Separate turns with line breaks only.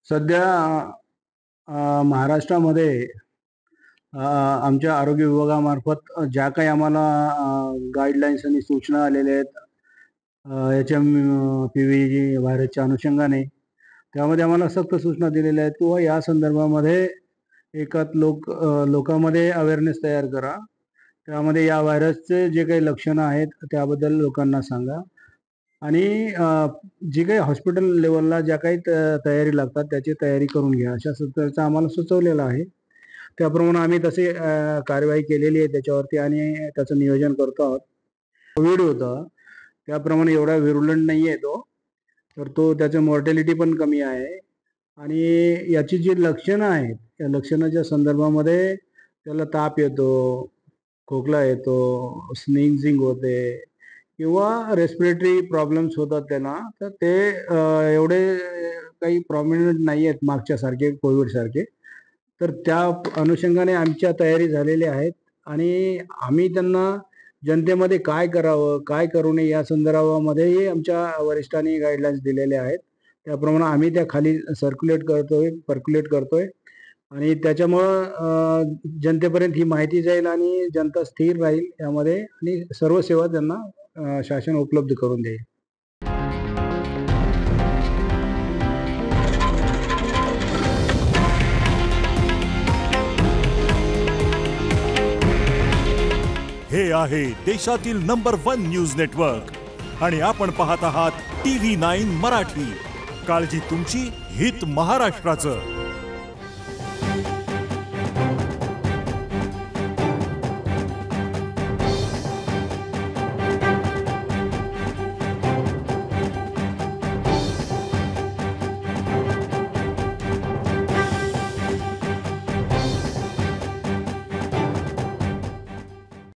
सध्या महाराष्ट्रामध्ये आमच्या आरोग्य विभागामार्फत ज्या काही आम्हाला गाईडलाईन्स आणि सूचना आलेल्या आहेत HMPV व्हायरसच्या अनुषंगाने, त्यामध्ये आम्हाला सक्त सूचना दिलेल्या आहेत किंवा या संदर्भामध्ये लोकांमध्ये अवेअरनेस तयार करा. त्यामध्ये या व्हायरसचे जे काही लक्षणं आहेत त्याबद्दल लोकांना सांगा आणि जी काही हॉस्पिटल लेवलला ज्या काही तयारी लागतात त्याची तयारी करून घ्या, अशा सूचनांचं आम्हाला सुचवलेलं आहे. त्याप्रमाणे आम्ही तसे कार्यवाही केलेली आहे त्याच्यावरती आणि त्याचं नियोजन करतो आहोत. कोविड होतं त्याप्रमाणे एवढा व्हिरुलंट नाही आहे तो, तर तो त्याचं मॉर्टॅलिटी पण कमी आहे आणि याची जी लक्षणं आहेत त्या लक्षणाच्या संदर्भामध्ये त्याला ताप येतो, खोकला येतो, स्नीझिंग होते किंवा रेस्पिरेटरी प्रॉब्लेम्स होतात त्याला. तर ते एवढे काही प्रॉमिनंट नाही आहेत मागच्यासारखे कोविडसारखे. तर त्या अनुषंगाने आमच्या तयारी झालेल्या आहेत आणि आम्ही त्यांना जनतेमध्ये काय करावं, काय करू नये या संदर्भामध्येही आमच्या वरिष्ठांनी गाईडलाईन्स दिलेल्या आहेत. त्याप्रमाणे आम्ही त्या खाली पर्क्युलेट करतोय आणि त्याच्यामुळं जनतेपर्यंत ही माहिती जाईल आणि जनता स्थिर राहील यामध्ये आणि सर्व सेवा त्यांना शासन उपलब्ध करून देईल.
हे आहे देशातील नंबर 1 न्यूज नेटवर्क आणि आपण पाहत आहात TV9 मराठी. काळजी तुमची, हित महाराष्ट्राचं.